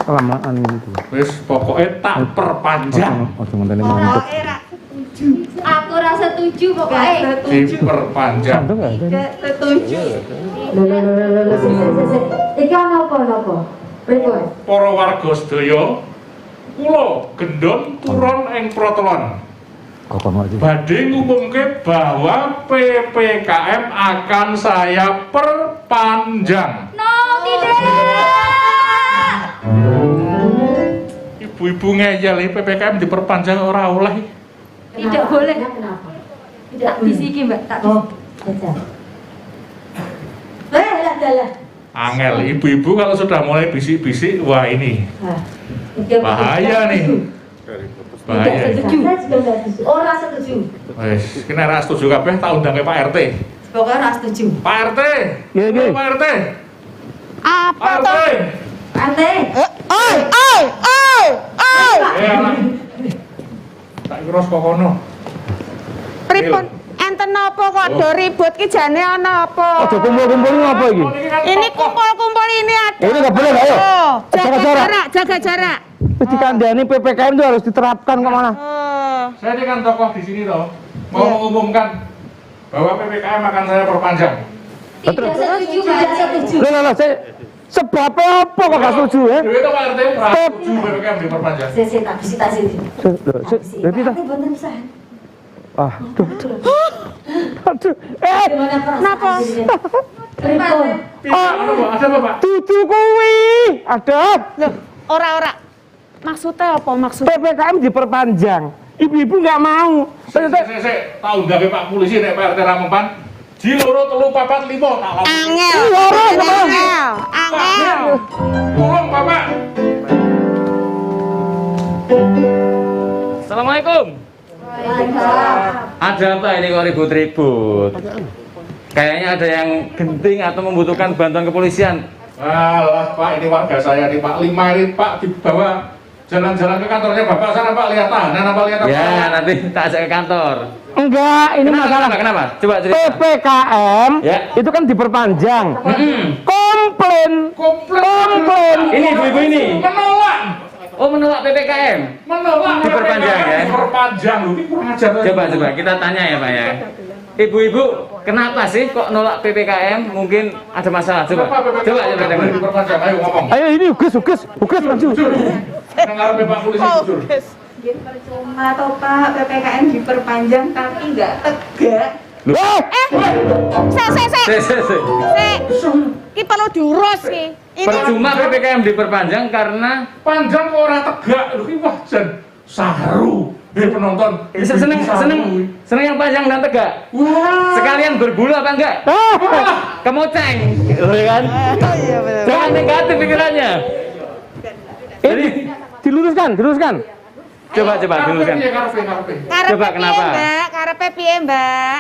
kelamaan itu. Wis pokoknya tak perpanjang. Ojo ngenteni mandek. Aku rasa setuju pokoknya. Diperpanjang. Tidak setuju. Iki apa? Pripun? Para warga sedaya, kula gendon turun ing protolon. Badhe ngumumke bahwa PPKM akan saya perpanjang. No, tidak. Ibu-ibu ngeyel PPKM diperpanjang ora oleh. Tidak boleh. Kenapa? Tak bisiki, Mbak. Tak Oh, aja. Lah. Angel, ibu-ibu kalau sudah mulai bisik-bisik, wah ini bahaya nih. Bahaya. Setuju. Saya juga enggak setuju. Ora setuju. Wes, kena ra setuju kabeh tak undange Pak RT. Pokoknya ora setuju. Pak RT. Nggih. Pak RT. Apa Pak RT. toh? Ante. Oi. Anak. Tak kira saka kono. Pripun? Enten napa kok do ribut ki jane ana apa? Ojo kumpul-kumpul ngapa iki? Ini kumpul-kumpul ini ada. Ini nggak boleh, Mbak, ya? Oh, Jaga jarak. jaga jarak. Wis dikandani PPKM itu harus diterapkan kemana? Oh. Saya ini kan tokoh di sini toh, mau mengumumkan bahwa PPKM akan saya perpanjang. Tidak setuju, tidak setuju. Loh, saya sebabnya apa kok gak setuju ya? Dewe itu Pak RT ra setuju PPKM diperpanjang. Saya tak bisa tak sini. Berarti tak. Ante bener pisan. Aduh. Gimana perasaan Napa? dirinya? Pripun? Ada apa, Pak? Dudu kuwi. Ada. Loh, ora. Maksudnya apa maksudnya? PPKM diperpanjang. Ibu-ibu nggak mau. Ternyata Sik, tak undange Pak polisi nek Pak RT ra mempan. Ji loro telu papat limo tak langsung. Angel. Angel. Tolong Bapak. Assalamualaikum. Ada apa ini kok ribut-ribut? Kayaknya ada yang genting atau membutuhkan bantuan kepolisian. Alah Pak, ini warga saya nih Pak. 5 ini Pak dibawa jalan-jalan ke kantornya Bapak sana Pak, lihat tahanan apa lihat apa? Ya, nanti tak ajak ke kantor. enggak, ini masalah Kenapa? Coba cerita. PPKM Ya. itu kan diperpanjang. Komplain. Ini ibu-ibu ini. Menolak. Oh, menolak PPKM. Menolak Diperpanjang, ya? Diperpanjang loh, ini kurang ajar. Coba kita tanya ya, Pak ya. Ibu-ibu, kenapa sih kok nolak PPKM? Mungkin ada masalah. Coba dengar. Diperpanjang, ayo ngomong. Ayo ini ugas maju. Dengar Pak polisi jujur. Percuma toh Pak, PPKM diperpanjang tapi nggak tegak. Ki perlu diurus ki. Ini Percuma PPKM diperpanjang karena Panjang kok ora tegak. Loh, ini wah jan saru. Penonton. seneng yang panjang dan tegak. Wah. Sekalian berbulu apa enggak? Kemoceng, kan? iya benar. Jangan negatif pikirannya. Ini diluruskan. Coba dulukan. Coba kenapa? Mbak, karepe piye, Mbak?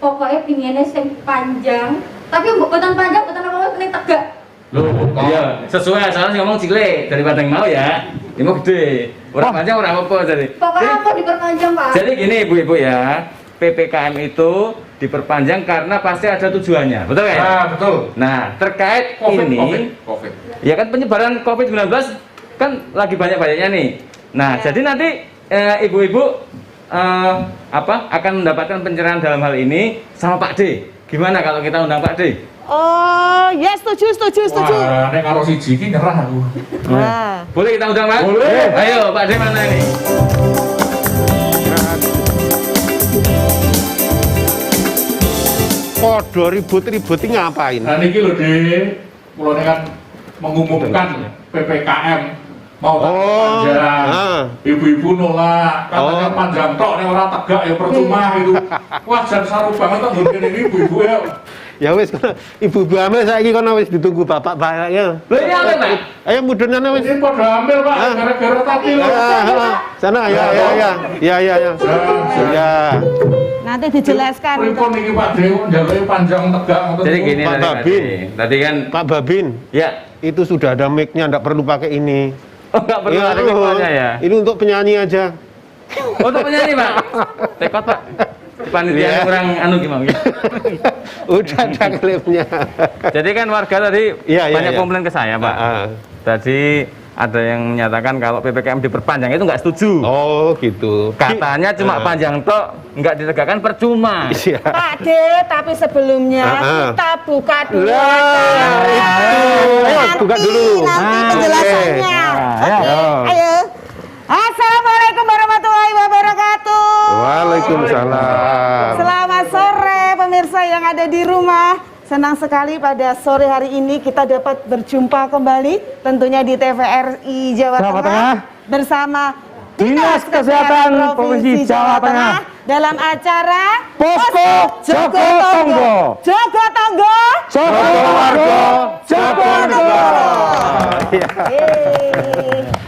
Pokoknya pinginnya sing panjang, tapi bukan panjang, bukan apa-apa, ini tegak. Loh, iya, sesuai asalnya ngomong cilik daripada yang mau ya. Ini mau gede. Orang panjang orang apa jadi. Pokoknya apa diperpanjang Pak? Jadi gini ibu-ibu ya, PPKM itu diperpanjang karena pasti ada tujuannya, betul kan? Ah, betul. Nah, terkait COVID. ya kan penyebaran COVID-19 kan lagi banyak-banyaknya nih. Nah, jadi nanti ibu-ibu akan mendapatkan pencerahan dalam hal ini sama Pak D. Gimana kalau kita undang Pak D? Oh, ya setuju. Wah, nek karo siji iki nyerah aku. Wah. Boleh kita undang Pak? Boleh. Ayo Pak D mana ini? Podo ribut-ribut ini ngapain? Nah niki lho Dek, kula ini kan mengumumkan PPKM mau tak panjang. Ibu-ibu nolak, katanya panjang tok nek ora tegak ya percuma itu. Wah, jan saru banget kok ngene iki ibu-ibu ya. Ya wis, ibu-ibu hamil saiki kono wis ditunggu bapak-bapaknya. Loh ini apa Pak? Ayo mudunane wis. Ini padha hamil Pak, gara-gara tadi lho. Sana ya. Ya. Nanti dijelaskan. Pripun iki Pak Dew njaluke panjang tegak ngoten. Jadi gini Pak tadi, Babin. tadi kan Pak Babin, ya. itu sudah ada mic-nya, enggak perlu pakai ini. Oh, nggak perlu Iya, ada mikrofonnya ya. Ini untuk penyanyi aja. Untuk penyanyi Pak. Tekot Pak. panitia Iya. kurang anu gimana? Udah ada klipnya. Jadi kan warga tadi Iya, iya, banyak iya. komplain ke saya, Pak. Tadi ada yang menyatakan kalau PPKM diperpanjang itu nggak setuju. Oh gitu. Katanya cuma panjang tok, nggak ditegakkan percuma. Iya. Pak D, tapi sebelumnya kita buka dulu. Lah, Ayo buka dulu. Nanti Ah, penjelasannya. Oke. Oke, ayo. Assalamualaikum warahmatullahi wabarakatuh. Waalaikumsalam. Selamat sore pemirsa yang ada di rumah. Senang sekali pada sore hari ini kita dapat berjumpa kembali tentunya di TVRI Jawa Tengah bersama Dinas Kesehatan Provinsi Jawa Tengah dalam acara Posko Jogo Tonggo. Jogo Tonggo. Jogo Warga, Jogo Negara.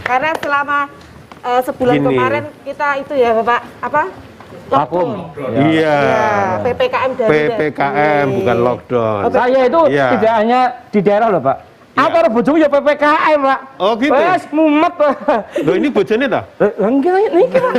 Karena selama sebulan Gini. kemarin kita itu ya Bapak apa? Vakum. Iya. Ya, PPKM darurat. PPKM bukan lockdown. Saya itu Iya. tidak hanya di daerah loh, Pak. Aku harus bojoku ya PPKM, Pak. Oh, gitu? Wes mumet. Loh ini bojone ta? Enggak, ini Pak.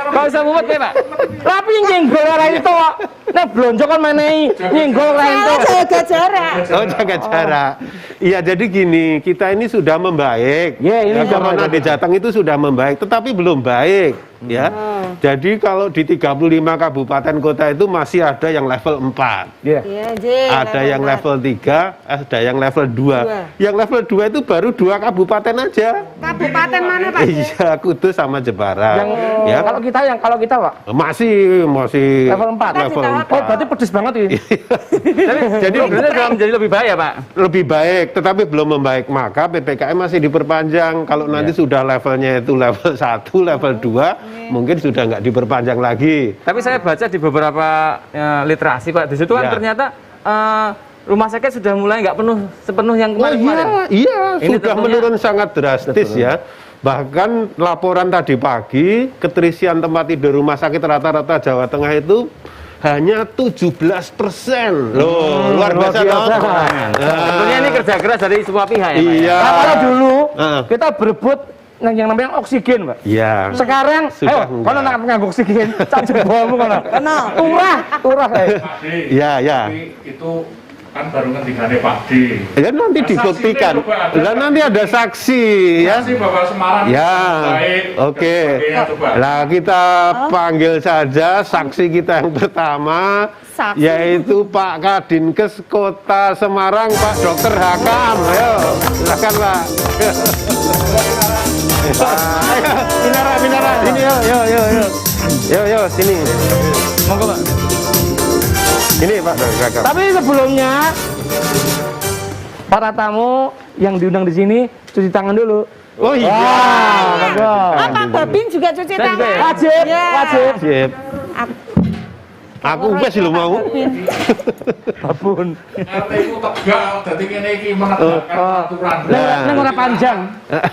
Kau bisa mumet ya, Pak? Tapi nyenggol ora itu kok. Nek blonjo kan menehi nyenggol ora itu. Salah jaga jarak. Oh jaga jarak. Iya jadi gini, kita ini sudah membaik. Ya, ini sudah Corona membaik. di Jateng itu sudah membaik, tetapi belum baik. Ya, jadi kalau di 35 kabupaten kota itu masih ada yang level 4. Iya. Iya, J. Ada yang level 3, ada yang level 2. Dua. Yang level 2 itu baru 2 kabupaten aja. Kabupaten mana Pak? Iya, Kudus sama Jepara. Yang Ya, kalau kita, Pak. masih Level 4. level Kita 4. Oh, berarti pedes banget ini. Tapi jadi sebenarnya sudah menjadi lebih bahaya, Pak. Lebih baik, tetapi belum membaik. Maka PPKM masih diperpanjang. Kalau nanti sudah levelnya itu level 1, level 2, mungkin sudah nggak diperpanjang lagi. Tapi saya baca di beberapa literasi, Pak. Di situ kan Ya. ternyata rumah sakit sudah mulai nggak penuh sepenuh yang Oh kemarin-kemarin. iya, Ini sudah tentunya- menurun sangat drastis ya. Bahkan laporan tadi pagi, keterisian tempat tidur rumah sakit rata-rata Jawa Tengah itu hanya 17%. Loh, luar biasa dong. Tentunya ini kerja keras dari semua pihak ya, Pak. Iya. Nah, kalau dulu Ah. kita berebut yang namanya oksigen, Pak. Iya. Sekarang, Sudah ayo, enggak. kono nak nganggo oksigen, cak jebolmu kono. Turah. Pak D. Iya, iya. Tapi itu kan baru ngendikane Pak D. Ya nanti Nah, dibuktikan. saksinya coba ada. Lah nanti ada saksi ya. Saksi bahwa Semarang Ya, baik. oke. dan sebagainya, coba. Lah kita panggil saja saksi kita yang pertama, Saksi. yaitu Pak Kadinkes Kota Semarang, Pak Dr. Hakam. Ayo, silakan Pak. Ayo, Binara, sini yo, sini. Monggo, Pak. Ini Pak Dr. Hakam. Tapi sebelumnya para tamu yang diundang di sini cuci tangan dulu. Oh iya. Monggo. Oh, Pak Babin juga cuci Saya juga tangan. ya? Wajib, Ya. wajib. Sip. Aku wes lho mau. Babun. RT itu tegak, jadi kene iki menegakkan aturan. Neng ora panjang.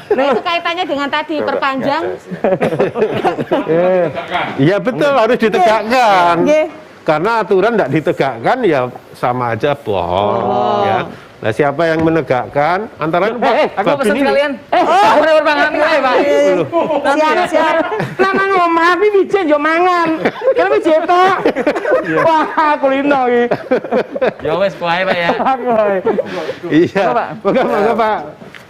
Nah, itu kaitannya dengan tadi perpanjang. Tegakkan. Iya betul harus ditegakkan. Nggih. Karena aturan tidak ditegakkan ya sama aja bohong ya. Nah siapa yang menegakkan antara Aku pesen ini. sekalian. Aku udah berpangan nih, Pak. Siap. Nama ngomah tapi wijen yo mangan. Kan wijen tok. Wah, kulino iki. Ya wes, kuai, Pak ya. Iya. Pak. Moga Pak.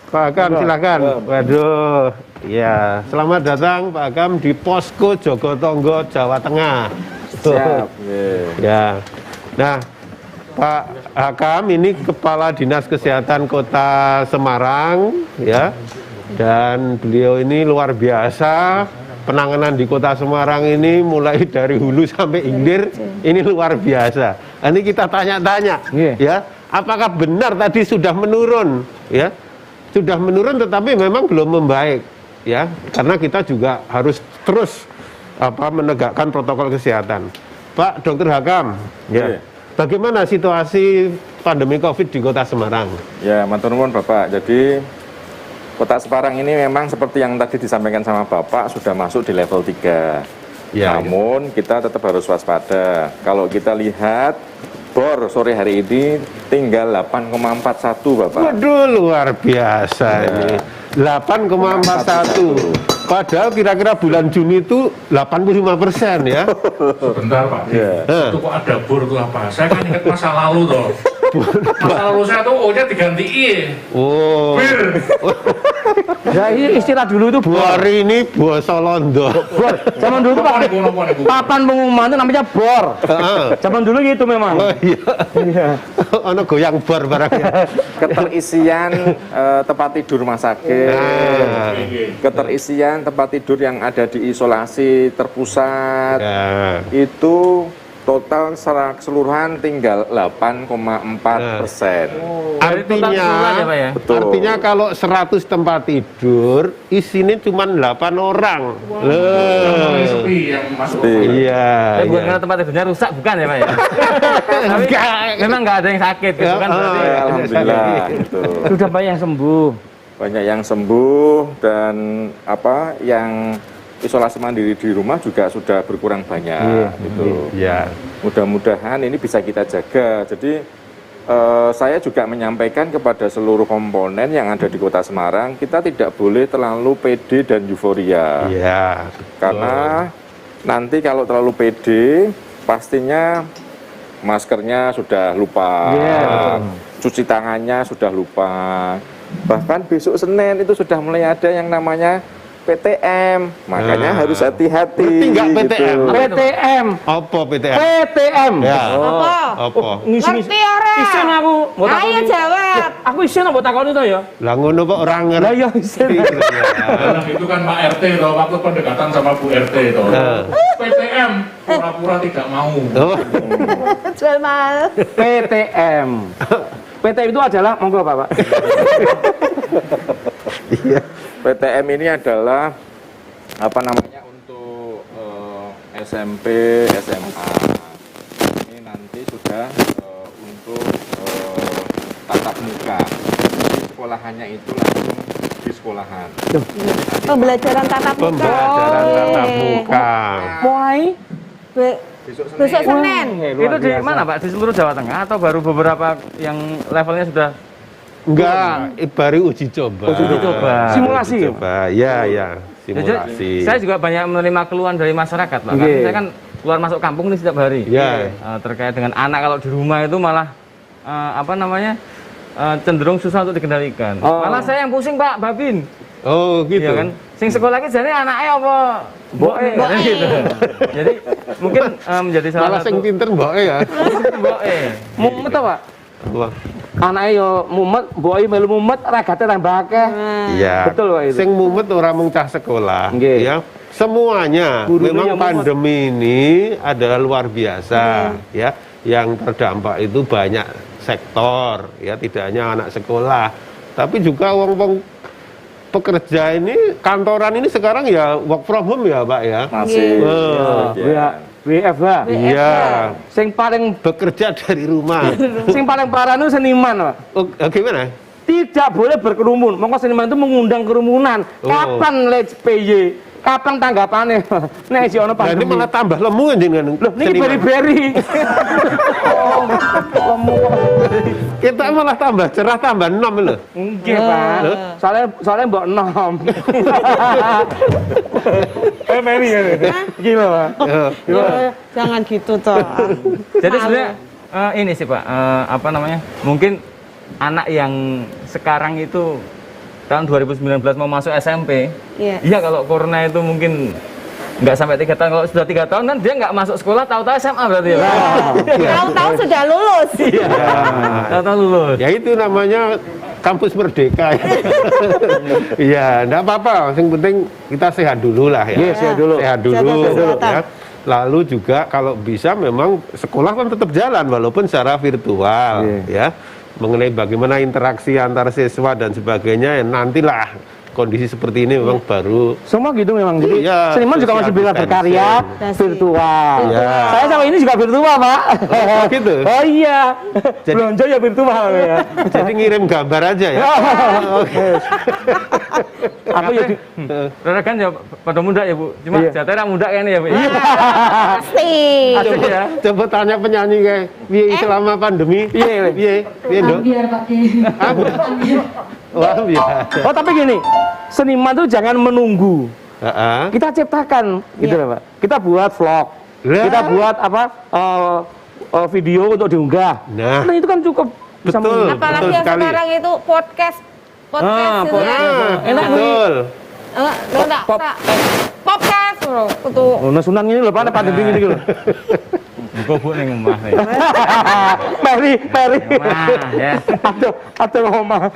Pak Hakam silakan. Waduh. Ya, selamat datang Pak Hakam di Posko Jogo Tonggo Jawa Tengah. Siap. Ya. Nah, Pak Hakam ini Kepala Dinas Kesehatan Kota Semarang ya. Dan beliau ini luar biasa. Penanganan di Kota Semarang ini mulai dari hulu sampai hilir ini luar biasa. Ini kita tanya-tanya ya, apakah benar tadi sudah menurun ya? Sudah menurun tetapi memang belum membaik ya. Karena kita juga harus terus menegakkan protokol kesehatan. Pak Dr. Hakam, ya. Bagaimana situasi pandemi Covid di Kota Semarang? Ya, matur nuwun Bapak. Jadi Kota Semarang ini memang seperti yang tadi disampaikan sama Bapak sudah masuk di level 3. Ya, Namun kita tetap harus waspada. Kalau kita lihat bor sore hari ini tinggal 8,41 Bapak. Waduh luar biasa ini. 8,41. Padahal kira-kira bulan Juni itu 85% ya. Sebentar Pak, itu kok ada bor itu apa? Saya kan ingat masa lalu toh. Masa lalu saya tuh O-nya diganti I. Oh. Bir. Ya ini istilah dulu itu Bor ini basa Londo. bor. Zaman dulu tuh papan pengumuman itu namanya bor. Zaman dulu gitu memang. Oh iya. Ono goyang bor barangnya. Keterisian tempat tidur rumah sakit, keterisian tempat tidur yang ada di isolasi terpusat, itu total secara keseluruhan tinggal 8,4%. Artinya, artinya kalau 100 tempat tidur isinya cuma 8 orang. Sepi yang masuk. Iya. Bukan karena tempat tidurnya rusak, bukan ya Pak ya? Tapi memang nggak ada yang sakit gitu kan berarti. Alhamdulillah. Gitu. Sudah banyak yang sembuh. Banyak yang sembuh dan apa yang isolasi mandiri di rumah juga sudah berkurang banyak. Gitu. Iya. Mudah-mudahan ini bisa kita jaga. Jadi saya juga menyampaikan kepada seluruh komponen yang ada di Kota Semarang, kita tidak boleh terlalu pede dan euforia. Iya. Karena nanti kalau terlalu pede, pastinya maskernya sudah lupa, cuci tangannya sudah lupa. Bahkan besok Senin itu sudah mulai ada yang namanya PTM, makanya harus hati-hati. Ngerti nggak PTM? Gitu. PTM. Apa PTM? PTM. Ya. Apa? Apa? Ngerti ora? Isen aku. Mbok Ayo takoni. jawab. Aku isen mbok takoni to ya. Lah ngono kok orang ngerti. Lah ya isen. Dalam itu kan Pak RT toh, waktu pendekatan sama Bu RT toh. PTM pura-pura tidak mau. Oh. Jual mahal. PTM. PTM itu adalah monggo Bapak. PTM ini adalah apa namanya untuk SMP, SMA. Ini nanti sudah untuk tatap muka. Jadi sekolahannya itu langsung di sekolahan. Pembelajaran tatap muka. Pembelajaran tatap muka. Mulai Besok Senin. Itu di mana Pak? Di seluruh Jawa Tengah atau baru beberapa yang levelnya sudah Enggak, baru uji coba. Uji coba. Simulasi. Uji coba. Ya, ya. Simulasi. Saya juga banyak menerima keluhan dari masyarakat, Pak. Karena saya kan keluar masuk kampung ini setiap hari. Ya. Terkait dengan anak kalau di rumah itu malah apa namanya? Cenderung susah untuk dikendalikan. Malah saya yang pusing, Pak, Babin. Oh, gitu. Iya kan? Sing sekolah iki jane anaknya apa? Mboke. Gitu. Jadi mungkin menjadi salah Malah satu sing pinter mboke ya. mboke. Mumet ta, Pak? Wah. Anake yo mumet, mboke melu mumet, ragate tambah akeh. Iya. Betul Pak itu. Sing mumet ora mung cah sekolah, Nggih. ya. Semuanya Gurunya memang yang mumet. pandemi ini adalah luar biasa, ya. Yang terdampak itu banyak sektor, ya, tidak hanya anak sekolah, tapi juga wong-wong pekerja ini, kantoran ini sekarang ya work from home ya, Pak ya. Masih. WFH. Iya. Sing paling Bekerja dari rumah. sing paling parah itu seniman, Pak. Oh, gimana? Tidak boleh berkerumun. Monggo seniman itu mengundang kerumunan. Oh. Kapan let's PY? Kapan tanggapannya? Nek si ono Nah, ini pandemi. malah tambah lemu kan jenengan. Loh, ini seniman. beri-beri. Lemu. Kita malah tambah cerah, tambah 6 loh. Nggih, Pak. Soalnya mbok nom. Meri ya. Gila, Pak. Jangan gitu toh. Jadi sebenarnya ini sih Pak, apa namanya? Mungkin anak yang sekarang itu tahun 2019 mau masuk SMP, iya kalau corona itu mungkin nggak sampai 3 tahun. Kalau sudah 3 tahun kan dia nggak masuk sekolah, tahu-tahu SMA berarti ya. Tahu-tahu sudah lulus. Tahu-tahu lulus. Ya itu namanya kampus merdeka. Iya, enggak apa-apa. Yang penting kita sehat dulu lah ya. Iya, sehat dulu. Sehat dulu. Jaga kesehatan. Ya. Lalu juga kalau bisa memang sekolah kan tetap jalan walaupun secara virtual, ya. Mengenai bagaimana interaksi antar siswa dan sebagainya, ya nantilah kondisi seperti ini memang baru. Semua gitu memang. Jadi Iya, seniman juga masih bisa social berkarya virtual. Iya. Saya sama ini juga virtual, Pak. Oh, gitu? Oh iya. Jadi- Belanja ya virtual ya. Jadi ngirim gambar aja ya. Oke. Aku ya di- Rara kan ya pada muda ya Bu, cuma Iya. jatera muda kan ya Bu. Pasti. Asik ya. Coba tanya penyanyi kayak piye selama pandemi. Iya, Piye? Piye, Dok? Biar Pak Ki. Wah, biasa. Oh tapi gini, seniman tuh jangan menunggu kita ciptakan gitu Iya. loh Pak. Kita buat vlog, Lah. kita buat apa video untuk diunggah. Nah. Itu kan cukup bisa Betul. Apalagi yang sekali. sekarang itu podcast gitu ya. Enak, betul. Enggak, podcast loh. Itu Oh, sunan ini loh, Pak, pandemi ini loh. Buka bu ning omah nih. Mari. Omah ya. Atau ngomong.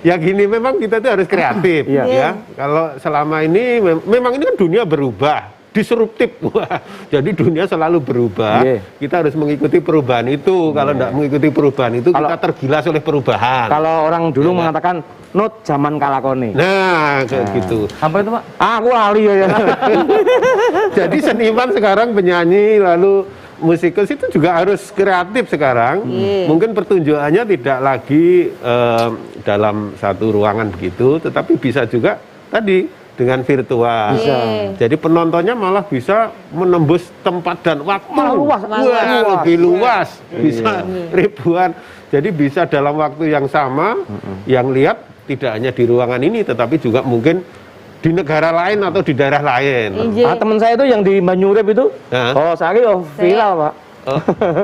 Ya gini, memang kita tuh harus kreatif. Iya. Ya. Kalau selama ini, memang ini kan dunia berubah. Disruptif. Wah, jadi dunia selalu berubah. Iya. Kita harus mengikuti perubahan itu. Kalau tidak mengikuti perubahan itu, kita tergilas oleh perubahan. Kalau orang dulu mengatakan not zaman kalakone. Nah, kayak gitu. Apa itu Pak? Aku ahli ya. Jadi seniman sekarang, penyanyi, lalu musikus itu juga harus kreatif sekarang. Mungkin pertunjukannya tidak lagi dalam satu ruangan begitu, tetapi bisa juga tadi dengan virtual. Jadi penontonnya malah bisa menembus tempat dan waktu. Luas. Wah, lebih luas. Bisa ribuan. Jadi bisa dalam waktu yang sama, yang lihat tidak hanya di ruangan ini, tetapi juga mungkin di negara lain atau di daerah lain. Teman saya itu yang di Banyurep itu. Hah? Oh, saya viral, Pak.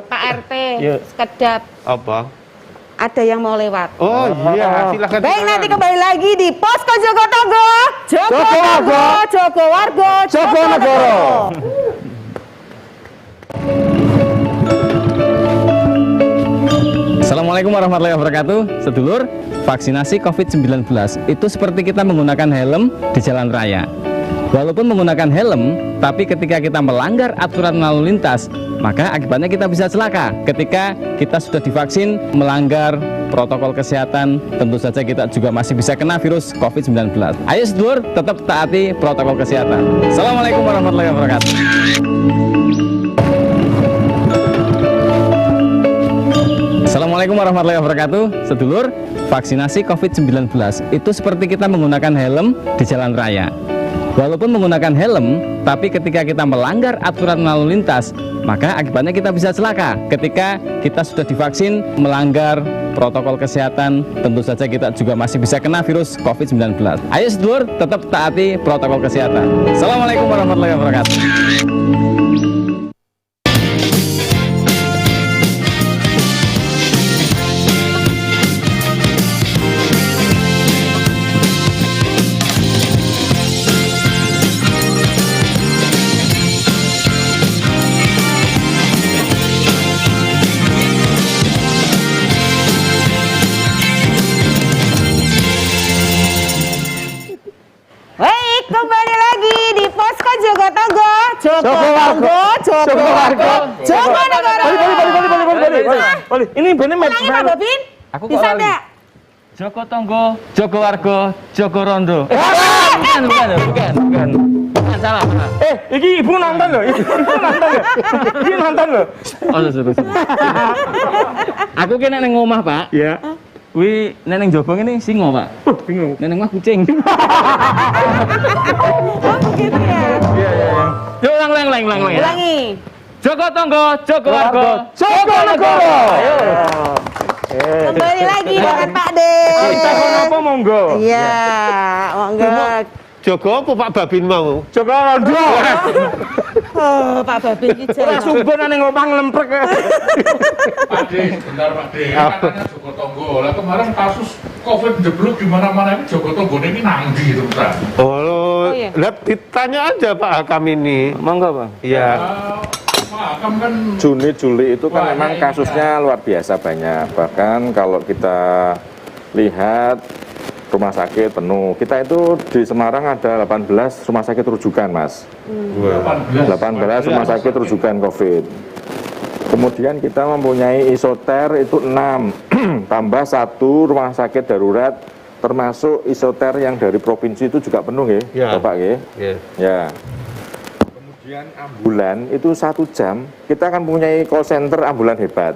Pak RT, Iya. sekedap Apa? ada yang mau lewat. Oh iya, silakan. Baik, nanti kembali lagi di Posko Jogotongo, Jogowargo, Jogowargo, Jogonegoro. Assalamualaikum warahmatullahi wabarakatuh. Sedulur, vaksinasi COVID-19 itu seperti kita menggunakan helm di jalan raya. Walaupun menggunakan helm, tapi ketika kita melanggar aturan lalu lintas, maka akibatnya kita bisa celaka. Ketika kita sudah divaksin, melanggar protokol kesehatan, tentu saja kita juga masih bisa kena virus COVID-19. Ayo sedulur, tetap taati protokol kesehatan. Assalamualaikum warahmatullahi wabarakatuh. Assalamualaikum warahmatullahi wabarakatuh. Sedulur, vaksinasi COVID-19 itu seperti kita menggunakan helm di jalan raya. Walaupun menggunakan helm, tapi ketika kita melanggar aturan lalu lintas, maka akibatnya kita bisa celaka. Ketika kita sudah divaksin, melanggar protokol kesehatan, tentu saja kita juga masih bisa kena virus COVID-19. Ayo sedulur, tetap taati protokol kesehatan. Assalamualaikum warahmatullahi wabarakatuh. Baik, kembali lagi di Posko Jogotongo, Jogowargo, Jogowargo, Jogonegoro. Balik. Ini bener Ulangi Pak Bobin, Aku kok bisa lali. enggak? Joko Tonggo, Joko Wargo, Joko Rondo. Bukan. Salah. Iki ibu nonton loh. Iki nonton loh. Oh, terus. Aku ki nek ning omah, Pak. Iya. Kuwi nek ning jaba ngene singa, Pak. Bingung. Nek ning omah kucing. Oh, begitu ya. Yo ulang. Ulangi. Joko Tonggo, Joko Wargo, Jogonegoro. Ayo. Kembali lagi dengan Pak De. Kita apa monggo? Iya, monggo. Jogo apa Pak Babin mau? Joko Rondo. Oh, Pak Babin iki Ora jare. sumber nang ngomong lemprek. Pak D, sebentar Pak D, katanya Joko Tonggo. Lah kemarin kasus COVID jeblok di mana-mana ini Joko Tonggo ini nangdi itu Pak. Oh, iya. Lihat ditanya aja Pak Hakam ini. Monggo, Bang. Ya. Pak Hakam kan Juni Juli itu kan Wah, memang ini kasusnya luar biasa banyak. Bahkan kalau kita lihat rumah sakit penuh. Kita itu di Semarang ada 18 rumah sakit rujukan, Mas. 18 rumah sakit rujukan COVID. Kemudian kita mempunyai isoter itu 6 tambah 1 rumah sakit darurat termasuk isoter yang dari provinsi itu juga penuh ya, Bapak ya. Ya. Kemudian ambulan itu 1 jam kita akan mempunyai call center ambulan hebat.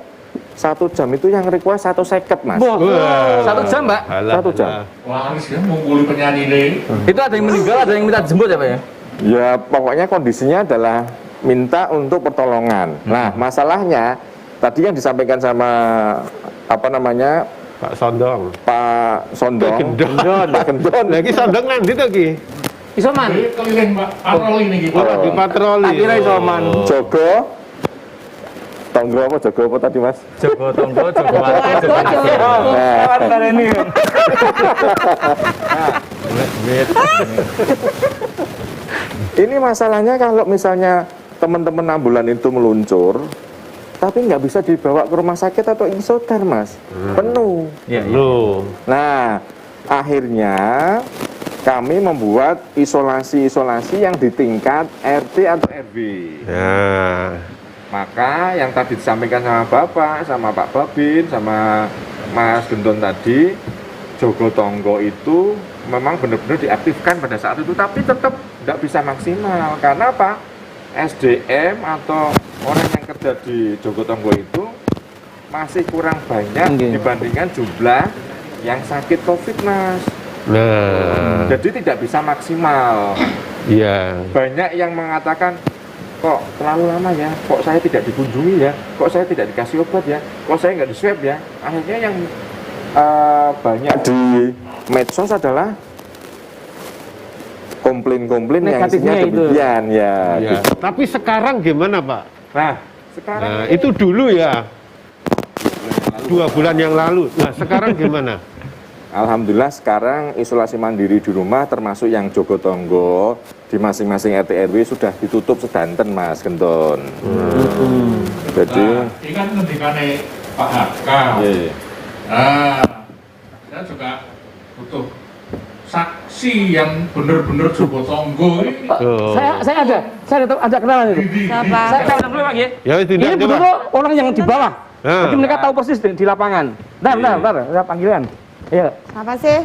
1 jam itu yang request 1 seket, Mas. 1 jam, Mbak. 1 jam. laris ya mengguli penyanyi ini. Itu ada yang meninggal, ada yang minta jemput ya, Pak ya? Ya pokoknya kondisinya adalah minta untuk pertolongan. Nah masalahnya tadi yang disampaikan sama apa namanya Pak Sondong. Pak Sondong, Gendon. Pak Gendon. Lagi Sondong nanti tuh Ki. Isoman. Keliling Pak, patroli niki. Ora dipatroli. Tak kira isoman. Jogo tonggo apa jogo apa tadi Mas? Jogo tonggo, jogo watu, jogo kasih. Ini masalahnya kalau misalnya teman-teman ambulan itu meluncur, tapi nggak bisa dibawa ke rumah sakit atau isoter Mas, penuh. Iya, iya. Loh. Nah, akhirnya kami membuat isolasi-isolasi yang di tingkat RT atau RW. Nah, Maka yang tadi disampaikan sama Bapak, sama Pak Babin, sama Mas Gendon tadi, Jogo Tonggo itu memang benar-benar diaktifkan pada saat itu, tapi tetap tidak bisa maksimal. Karena apa? SDM atau orang yang kerja di Jogo Tonggo itu masih kurang banyak dibandingkan jumlah yang sakit COVID, Mas. nah, Jadi tidak bisa maksimal. iya. Banyak yang mengatakan, kok terlalu lama ya, kok saya tidak dikunjungi ya, kok saya tidak dikasih obat ya, kok saya nggak di swab ya. Akhirnya yang banyak di medsos adalah komplain-komplain yang isinya demikian ya. Ya. Tapi sekarang gimana Pak? Nah, sekarang Nah, itu dulu ya, 2 bulan yang lalu. Nah, sekarang gimana? alhamdulillah sekarang isolasi mandiri di rumah termasuk yang Jogo Tonggo di masing-masing RT RW sudah ditutup sedanten Mas Gendon. Jadi Ini kan ngendikane Pak Haka. iya. Nah, saya juga butuh saksi yang benar-benar Jogo Tonggo ini. Oh. Saya ada kenalan itu. Siapa? Saya kenal dulu Pak ya. Ya, Ini tidak coba. betul orang yang di bawah. Ah. Jadi mereka tahu persis di lapangan. Bentar, saya panggilan. Iya. Apa sih?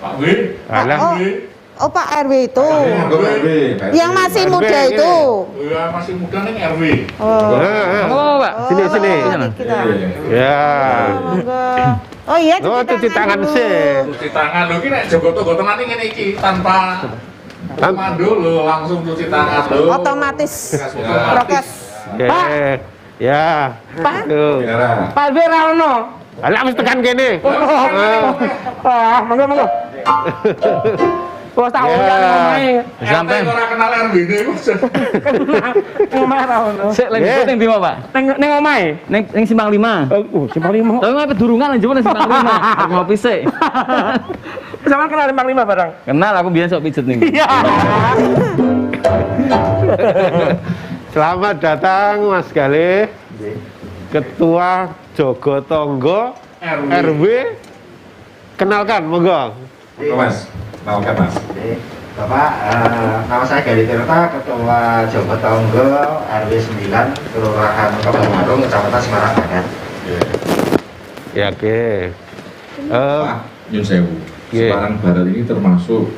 Pak W. Alah. Pak W. Oh Pak RW itu. RW. Yang masih muda RW itu. Ya, masih muda nih RW. Oh. Nah, Oh, Pak. Sini, sini. Kita. ya. Monggo. Oh iya, Oh, cuci tangan dulu. sih. Cuci tangan lho, iki nek Jogo Tonggo tenan iki ngene iki tanpa komando lho, langsung cuci tangan lho. Otomatis Otomatis. prokes. Oke. Ya. Pak. Tuh. Pak Wirauno. Alah, mesti tekan kene. Monggo. Wah, tahu Ya. kan ngomongnya. Sampai ora kenal RW ini. Ngomong Rauno. sik lagi Yeah. ning ndi Pak? Neng omahe. Ning Simpang 5. Simpang 5. Tapi mah pedurungan lan jebul ning Simpang 5. Aku ngopi sik. Sama kenal Simpang 5 barang. Kenal aku biasa sok pijet ning. Iya. Selamat datang Mas Galih, Ketua Jogo Tonggo RW. Kenalkan, monggo. Mas, kenalkan Mas. Bapak, nama saya Gali Tirta, Ketua Jogo Tonggo RW 9, Kelurahan Kebamarung, Kecamatan Semarang Barat. Ya, oke. Pak Nyun Sewu. Iya. Semarang Barat ini termasuk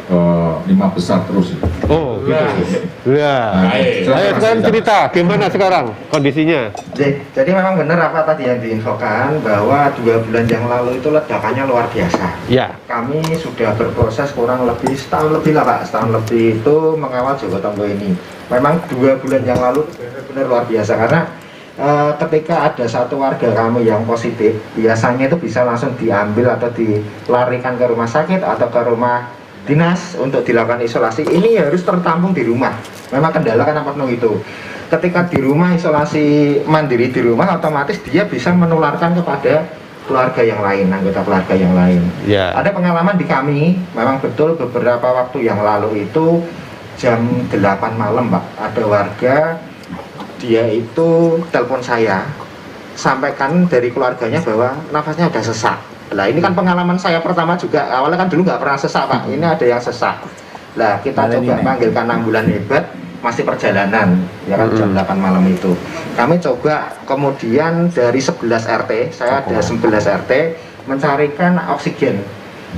5 besar terus. Oh, gitu. Ya. Baik. Ayo sekarang cerita, gimana sekarang kondisinya? Jadi memang benar apa tadi yang diinfokan, bahwa 2 bulan yang lalu itu ledakannya luar biasa. Ya. Kami sudah berproses kurang lebih setahun lebih lah Pak, setahun lebih itu mengawal Jogo Tonggo ini. Memang 2 bulan yang lalu benar-benar luar biasa, karena ketika ada satu warga kami yang positif, biasanya itu bisa langsung diambil atau dilarikan ke rumah sakit atau ke rumah dinas untuk dilakukan isolasi. Ini harus tertampung di rumah. Memang kendala kan penuh itu. Ketika di rumah isolasi mandiri di rumah, otomatis dia bisa menularkan kepada keluarga yang lain, anggota keluarga yang lain. Ya. Ada pengalaman di kami, memang betul beberapa waktu yang lalu itu jam 8 malam Pak, ada warga dia itu telepon saya, sampaikan dari keluarganya bahwa nafasnya udah sesak. Lah ini kan pengalaman saya pertama juga, awalnya kan dulu nggak pernah sesak Pak, ini ada yang sesak. Lah kita coba panggilkan ambulan hebat, masih perjalanan, ya kan jam 8 malam itu. Kami coba kemudian dari 11 RT, saya ada 11 RT, mencarikan oksigen.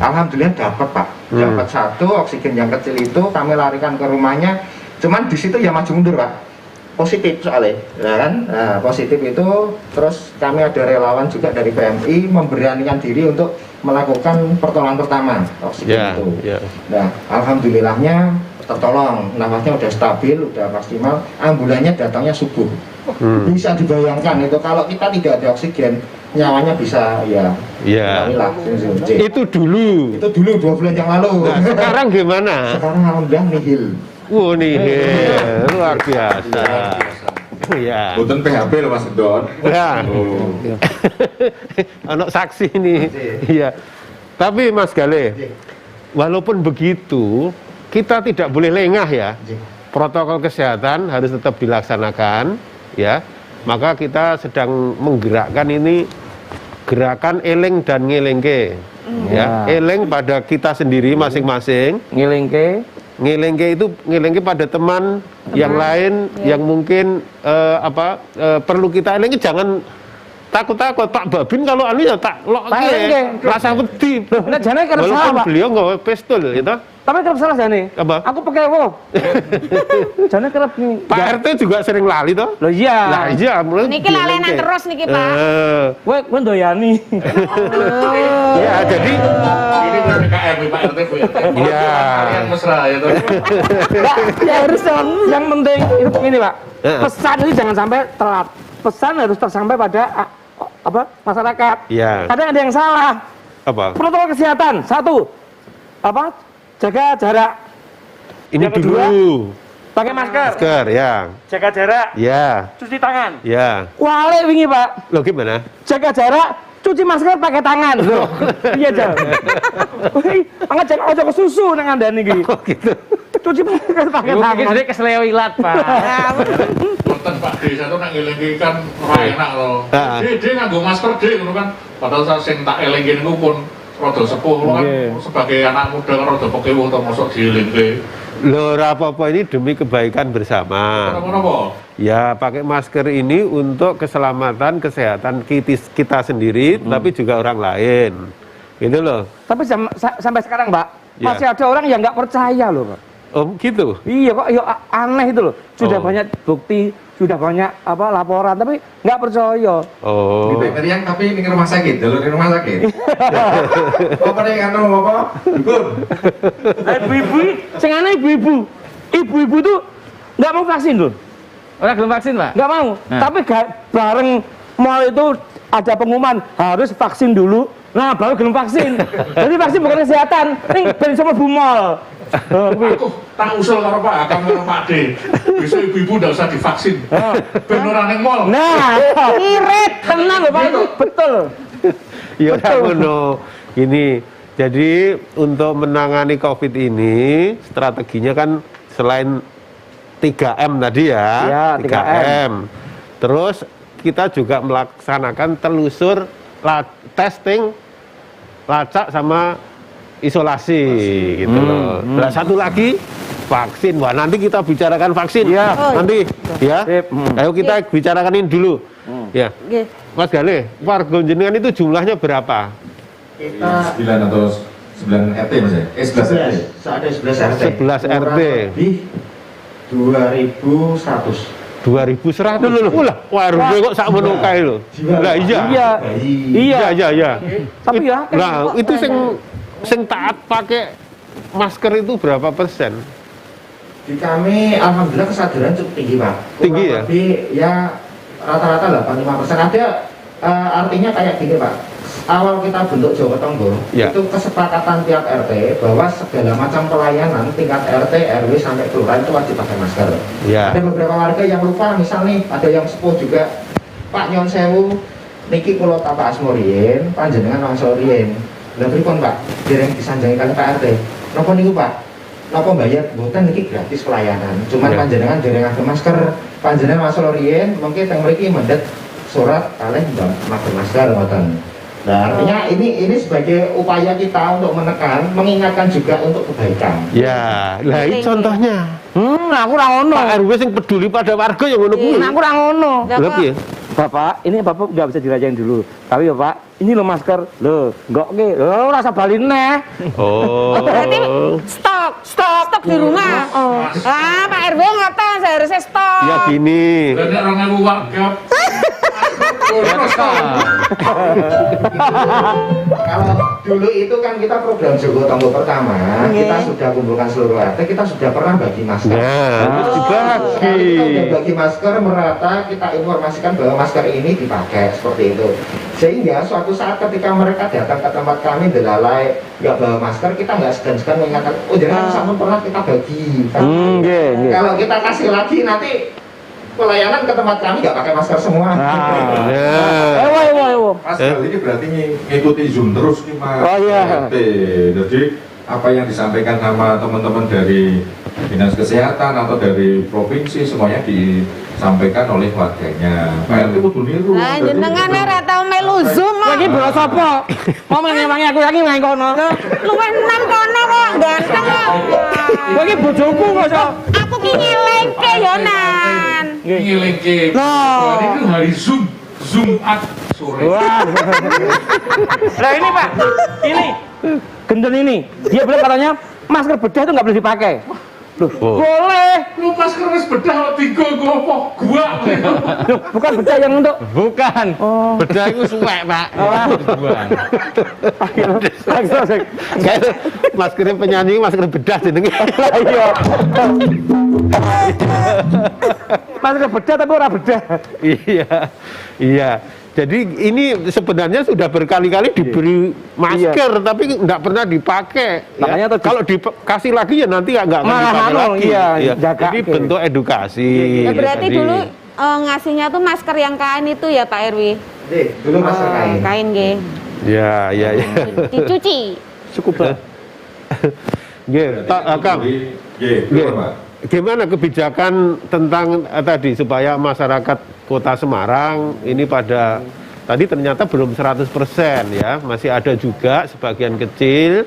Alhamdulillah dapat Pak, dapat satu oksigen yang kecil itu, kami larikan ke rumahnya. Cuman di situ ya maju mundur Pak, positif soalnya, ya kan? Nah, positif itu, terus kami ada relawan juga dari PMI memberanikan diri untuk melakukan pertolongan pertama oksigen itu. Ya. Nah, alhamdulillahnya tertolong, nafasnya udah stabil, udah maksimal. Ambulannya datangnya subuh. Bisa dibayangkan itu kalau kita tidak ada oksigen, nyawanya bisa ya Iya. lah. Itu dulu. Itu dulu 2 bulan yang lalu. Nah, sekarang gimana? Sekarang alhamdulillah nihil. Wah, nih luar biasa. Ya. Bukan PHP loh Mas Don. Ya. Oh. Anak saksi ini. Iya. Tapi Mas Gale, walaupun begitu, kita tidak boleh lengah ya. Protokol kesehatan harus tetap dilaksanakan, ya. Maka kita sedang menggerakkan ini gerakan eling dan ngelengke. Ya, eling pada kita sendiri masing-masing. Ngelengke itu ngelengke pada teman yang lain yang mungkin perlu kita eling. Jangan takut-takut Pak Babin kalau anu ya tak lokke rasa wedi. Nah, jane kerep salah, Walaupun Pak. beliau nggak pistol gitu. Tapi kerep salah jane. Apa? Aku pakai wo. Jane kerep nih. Pak RT juga sering lali toh? Loh iya. Lah iya, mulai Niki lalenan terus niki Pak. Kowe ndoyani. Ya, jadi Ini PPKM Pak RT Bu RT. Iya. Kalian mesra ya tuh. Ya harus yang penting itu ini Pak. Heeh. Pesan itu jangan sampai telat. Pesan harus tersampai pada masyarakat. Iya. Kadang ada yang salah. apa? Protokol kesehatan satu, jaga jarak. Ini Yang kedua, dulu. pakai masker. Masker ya. Jaga jarak. Ya. Cuci tangan. Ya. Wale wingi Pak. Lo gimana? Jaga jarak. Cuci masker pakai tangan. Loh. Iya Jal. Angkat jangan ojo ke susu nang andane iki. Oh gitu. Cuci masker pakai Ibu tangan. pikir dia keselewilat, Pak. Konten Pak Desa itu nak ngelingi kan ora enak loh. Dia nganggo masker dia ngono kan. Padahal saya sing tak elingi niku pun rada sepuh kan sebagai anak muda kan rada pekewo to mosok dielingke. Loh, apa-apa ini demi kebaikan bersama. Kenapa? Ya, pakai masker ini untuk keselamatan, kesehatan kita sendiri, tapi juga orang lain. Gitu loh. Tapi sampai sekarang, Pak, Ya. masih ada orang yang nggak percaya loh, Pak. Oh, gitu. Iya kok, ya aneh itu loh. Sudah Oh. banyak bukti, sudah banyak laporan, tapi nggak percaya. Oh. Yang tapi ini rumah sakit, jalur di rumah sakit. Apa nih kan apa? Dukun. Ibu-ibu, sing aneh ibu-ibu. Ibu-ibu tuh nggak mau vaksin loh. Orang belum vaksin, Pak? Nggak mau. Nah. Tapi bareng mall itu ada pengumuman harus vaksin dulu. Nah, baru belum vaksin. Jadi vaksin bukan kesehatan. Ini ben sama bu mall. Aku tak usul karo Pak Akam karo Pak D. Besok ibu-ibu ndak usah divaksin. Ben ora ning mall. Nah, irit tenang loh Pak itu betul. Ya Betul. ngono. Ini jadi untuk menangani Covid ini strateginya kan selain 3M tadi ya. Ya, 3M. Terus kita juga melaksanakan telusur testing, lacak sama isolasi gitu loh. Nah, satu lagi vaksin. Wah, nanti kita bicarakan vaksin. Iya. Nanti ya. Sip. Ayo kita bicarakan ini dulu. Ya. Oke. Mas Gale, warga jenengan itu jumlahnya berapa? Kita 9 atau 9 RT Mas ya? 11 RT. Ada 11 RT. 11 RT. Kurang lebih 2100. 2100 lho. Ulah, warga kok sak mono kae lho. Lah iya. Iya. Iya. Iya. Tapi ya, Nah, itu sing taat pakai masker itu berapa persen? Di kami alhamdulillah kesadaran cukup tinggi Pak. Tinggi ya? Tapi ya rata-rata 85%. Ada artinya kayak gini Pak. Awal kita bentuk Jawa Tonggo, Ya. itu kesepakatan tiap RT bahwa segala macam pelayanan tingkat RT, RW sampai kelurahan itu wajib pakai masker. Ya. Ada beberapa warga yang lupa, misal nih ada yang sepuh juga, Pak Nyon Sewu, niki kulo Pak Asmorien, panjenengan wangsul riyen. Lha pripun Pak? Dereng disanjangi kali Pak RT. Napa niku Pak? Napa bayar? Mboten niki gratis pelayanan. Cuman Ya. panjenengan dereng nganggo masker. Panjenengan wangsul riyen mungkin teng mriki mendhet surat kalih pakai masker ngoten. Nah, artinya ini sebagai upaya kita untuk menekan, mengingatkan juga untuk kebaikan. Ya, lah ini contohnya. aku ra ngono. Pak RW sing peduli pada warga yang ngono kuwi. Aku ra ngono. Lha piye? Bapak, ini Bapak nggak bisa dirayain dulu. Tapi ya Pak, ini lo masker. Loh, enggak oke. Loh, rasa balin neh. Oh. Berarti stok di rumah. Ah, Pak RW ngotot seharusnya stok. Ya gini. Lah nek 2000 warga. Kalau dulu itu kan kita program Jogo Tonggo pertama, kita sudah kumpulkan seluruh RT, kita sudah pernah bagi masker. Nah, terus dibagi. Sekali kita udah bagi masker merata, kita informasikan bahwa masker ini dipakai seperti itu. Sehingga suatu saat ketika mereka datang ke tempat kami delalai nggak bawa masker, kita nggak segan-segan mengingatkan, oh jangan sampun pernah kita bagi. Kalau kita kasih lagi nanti pelayanan ke tempat kami nggak pakai masker semua. Mas kali ini berarti ngikuti Zoom terus nih Mas. Oh iya. Jadi apa yang disampaikan sama teman-teman dari Dinas Kesehatan atau dari provinsi semuanya disampaikan oleh warganya. Pak RT kudu niru. Nah, jenengan ora tau melu Zoom. Lagi bola sapa? Mau mengemangi aku lagi main kono. Luwih enam kono kok ganteng kok. Lagi bojoku kok. Aku ki ngelengke yo Nan. Ngilingke. Loh. Ini kan hari Zoom, Jumat sore. Wah. Nah ini Pak, ini gendon ini. Dia bilang katanya masker bedah itu nggak boleh dipakai. Loh, boleh. Lu masker wis bedah kok tiga apa? Gua. Loh, bukan bedah yang untuk. Bukan. Bedah itu suwek, Pak. Dibuang. Kayak maskernya penyanyi, masker bedah jenenge. Iya. Masker bedah tapi ora bedah. Iya, iya. Jadi ini sebenarnya sudah berkali-kali diberi masker, tapi nggak pernah dipakai. Makanya Ya. Kalau dikasih lagi ya nanti nggak akan dipakai lagi. Iya. Jadi bentuk edukasi. Ya berarti Jadi- dulu ngasihnya tuh masker yang kain itu ya Pak Erwi? Dulu masker kain. Kain nggih. Ya, ya, ya. Dicuci. Cukup lah. Nggih, Kang. Nggih. Gimana kebijakan tentang tadi supaya masyarakat Kota Semarang ini pada tadi ternyata belum 100% ya, masih ada juga sebagian kecil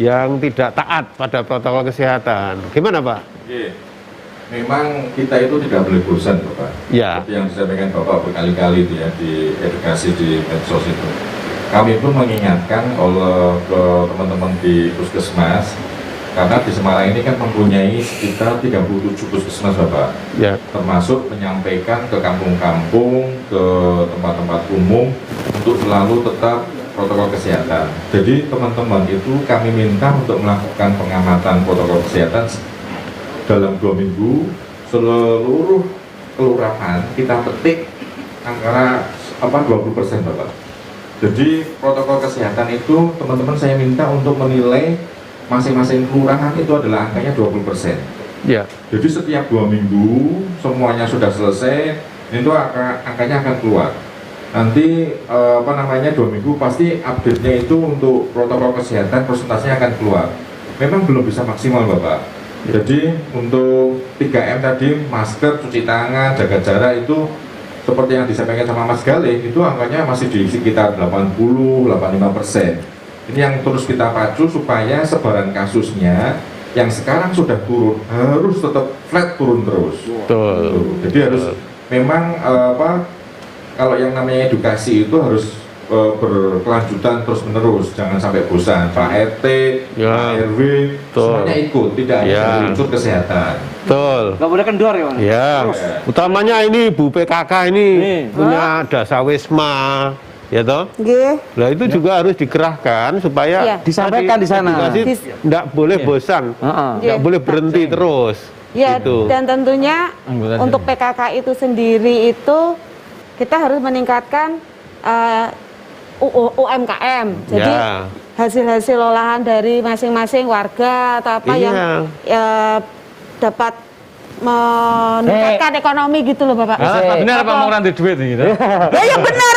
yang tidak taat pada protokol kesehatan. Gimana Pak? Memang kita itu tidak boleh bosan Bapak. Ya. Seperti yang disampaikan Bapak berkali-kali itu ya di edukasi di medsos itu. Kami pun mengingatkan oleh ke teman-teman di puskesmas, karena di Semarang ini kan mempunyai sekitar 37 puskesmas Bapak, Ya. termasuk menyampaikan ke kampung-kampung, ke tempat-tempat umum untuk selalu tetap protokol kesehatan. Jadi teman-teman itu kami minta untuk melakukan pengamatan protokol kesehatan dalam 2 minggu. Seluruh kelurahan kita petik angka 20% Bapak. Jadi protokol kesehatan itu teman-teman saya minta untuk menilai masing-masing kelurahan itu adalah angkanya 20%. Ya. Jadi setiap 2 minggu semuanya sudah selesai, itu angkanya akan keluar. Nanti 2 minggu pasti update-nya itu untuk protokol kesehatan persentasenya akan keluar. Memang belum bisa maksimal Bapak. Jadi untuk 3M tadi, masker, cuci tangan, jaga jarak itu seperti yang disampaikan sama Mas Galih, itu angkanya masih di sekitar 80-85%. Ini yang terus kita pacu supaya sebaran kasusnya yang sekarang sudah turun harus tetap flat turun terus. Betul. Jadi harus memang kalau yang namanya edukasi itu harus berkelanjutan terus menerus, jangan sampai bosan. Pak RT, Ya. Pak RW, semuanya ikut, tidak hanya Ya. unsur kesehatan. Betul. Nggak boleh kendor ya Bang? Ya. Utamanya ini Bu PKK ini punya dasa wisma. Ya toh? Nggih. Nah itu juga harus dikerahkan supaya Iya. Disampaikan di sana. Tidak boleh bosan, tidak Iya. boleh berhenti terus. Ya, Gitu. dan tentunya Anggota untuk PKK itu sendiri itu kita harus meningkatkan UMKM. Jadi Ya. hasil-hasil olahan dari masing-masing warga atau apa Iya. yang dapat meningkatkan ekonomi gitu loh Bapak. Benar apa mau rantai duit gitu? Ya ya benar.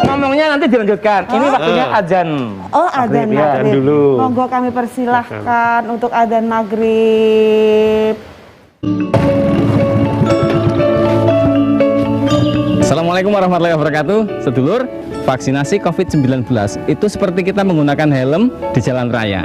Ngomongnya nanti dilanjutkan. Ini waktunya azan. Oh, adzan Maghrib, ya. maghrib. Adzan dulu. Monggo kami persilahkan untuk adzan maghrib. Assalamualaikum warahmatullahi wabarakatuh. Sedulur, vaksinasi COVID-19 itu seperti kita menggunakan helm di jalan raya.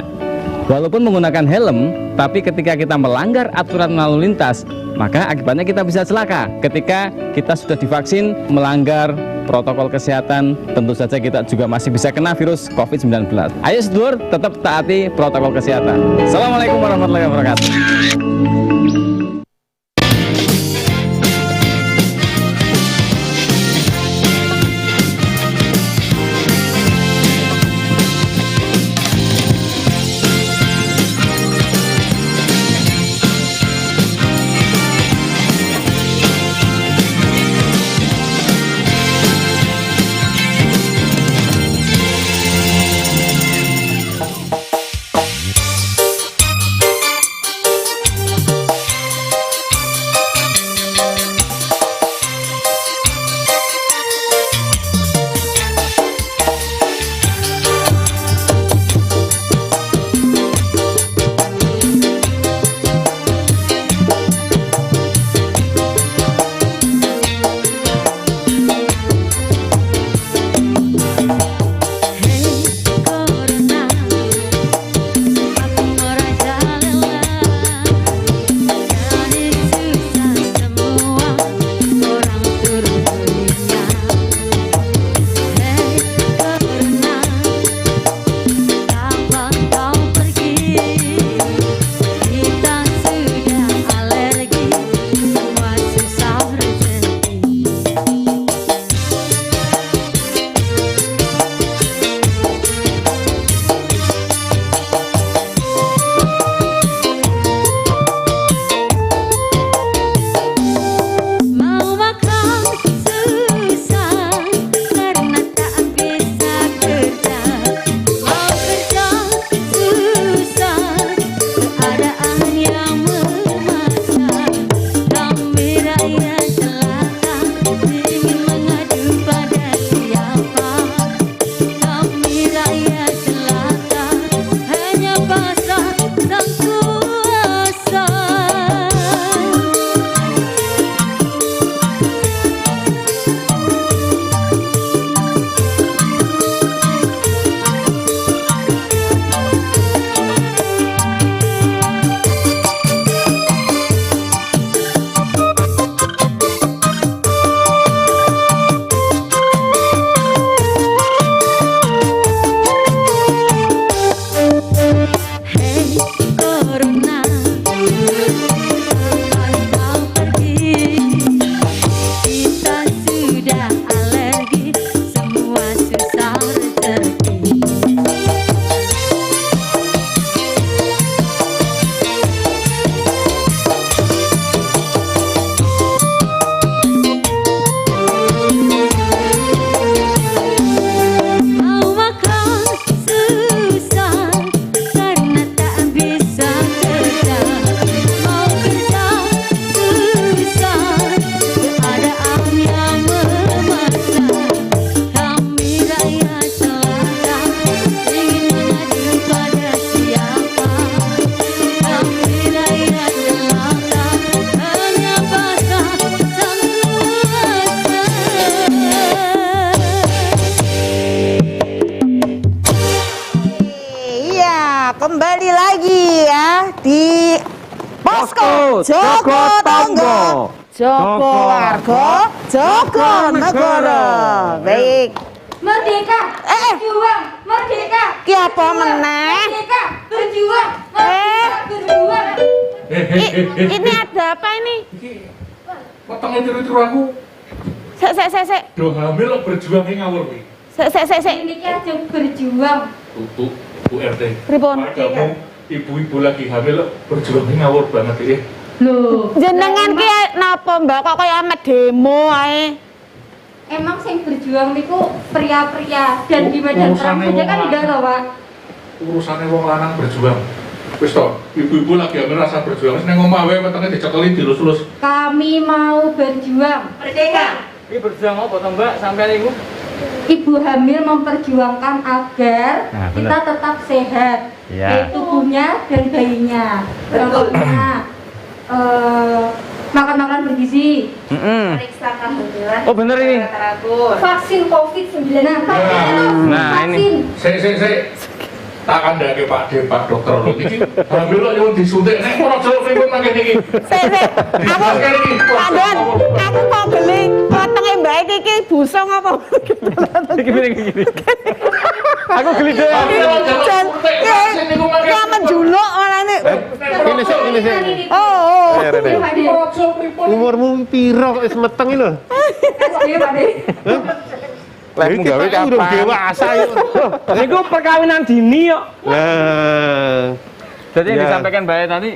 Walaupun menggunakan helm, tapi ketika kita melanggar aturan lalu lintas, maka akibatnya kita bisa celaka. Ketika kita sudah divaksin, melanggar protokol kesehatan, tentu saja kita juga masih bisa kena virus COVID-19. Ayo sedulur, tetap taati protokol kesehatan. Assalamualaikum warahmatullahi wabarakatuh. Joko Tonggo, Joko Warga, Joko Negara. Baik. Merdeka, berjuang, merdeka. Ki apa meneh? Merdeka, berjuang, merdeka, berjuang. Ini ada apa ini? Potong tiru-tiru aku. Sek. Do hamil lo berjuang ini ngawur nih. Sek. Ini aja berjuang. Bu RT. Pripun? Kamu ibu-ibu lagi hamil lo berjuang ini ngawur banget ya. Loh, Jenengan ki napa Mbak kok kaya ame demo ae? emang sing berjuang niku pria-pria dan di medan perang Urusannya saja kan wong enggak loh, Pak. Urusannya wong lanang berjuang. Wis to, ibu-ibu lagi hamil rasa berjuang. Wis nang omah wae wetenge dicekeli dilus-lus. Kami mau berjuang. Merdeka. Ini berjuang apa toh Mbak sampai ibu? Ibu hamil memperjuangkan agar Nah, benar. kita tetap sehat, Ya. baik tubuhnya dan bayinya. Contohnya makan-makan bergizi, periksa kehamilan, Oh bener ini. vaksin COVID-19. Nah, Nah, vaksin. Sik. Tak kandhake Pak dokter lho iki hamil lo nyuwun disuntik nek ora jero pripun mangke niki. Sek. Aku Pandon, aku kok geli potenge Mbak iki busung apa? Gini. Aku geli deh. Ya menjuluk malane. Ini sih. Oh. Rene. Umurmu piro kok wis meteng iki lho? Lek gawe Urung kapan? dewasa itu. Niku perkawinan dini kok. Nah, Jadi yang Ya. disampaikan Mbak tadi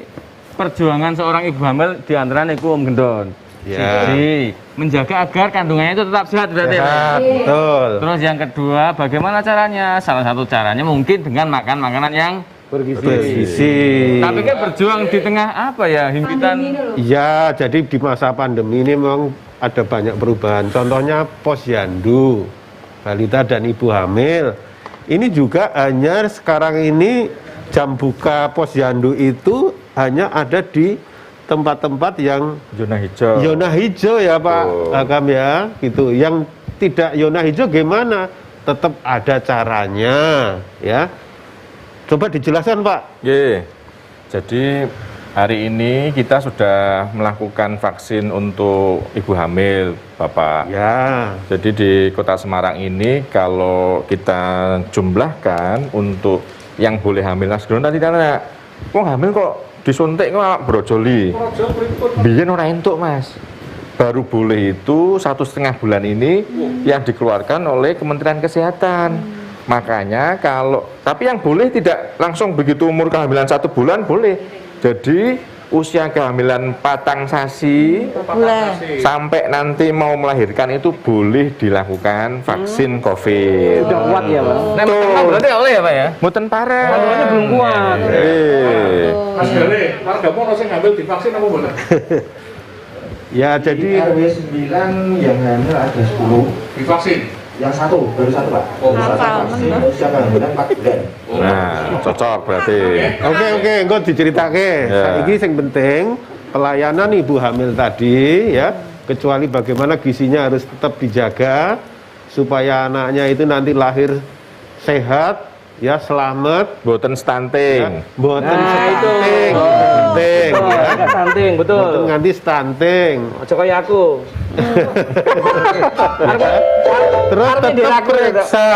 perjuangan seorang ibu hamil di antara niku Om Gendon. Ya. Siji, menjaga agar kandungannya itu tetap sehat berarti. Pak? sehat, betul. Terus yang kedua, bagaimana caranya? Salah satu caranya mungkin dengan makan makanan yang Bergizi. tapi kan berjuang di tengah apa ya himpitan. Ya, jadi di masa pandemi ini memang ada banyak perubahan. Contohnya posyandu, balita dan ibu hamil. Ini juga hanya sekarang ini jam buka posyandu itu hanya ada di tempat-tempat yang Zona hijau. zona hijau ya Pak Oh. Hakam ya, gitu. Yang tidak zona hijau gimana? Tetap ada caranya, ya. Coba dijelaskan Pak. Ye. Jadi hari ini kita sudah melakukan vaksin untuk ibu hamil, Bapak. Ya. Jadi di Kota Semarang ini kalau kita jumlahkan untuk yang boleh hamil nasdron tadi karena wong hamil kok disuntik kok brojoli. Biyen ora entuk, Mas. Baru boleh itu 1,5 bulan ini yang dikeluarkan oleh Kementerian Kesehatan. Makanya tapi yang boleh tidak langsung begitu umur kehamilan 1 bulan boleh. Jadi usia kehamilan patang sasi sampai nanti mau melahirkan itu boleh dilakukan vaksin COVID. Udah kuat ya, Pak. Nah, berarti oleh ya Pak ya? Mboten parah. Kandungannya belum kuat. Mas Gale, wargamu ono sing ngambil divaksin apa mboten? Ya, jadi RW 9 yang hamil ada 10, Divaksin. yang baru satu Pak. Oh, Baru satu vaksin usia kehamilan 4 bulan. Nah, cocok berarti. oke, engko diceritake. Ya. Saiki sing penting pelayanan ibu hamil tadi ya, kecuali bagaimana gizinya harus tetap dijaga supaya anaknya itu nanti lahir sehat ya, selamat Mboten ya. stunting. Mboten Nah, itu. stunting, penting ya. Agak stunting, betul. Mboten nganti stunting. Aja kaya aku. Terus Artinya tetap dirakur ya, periksa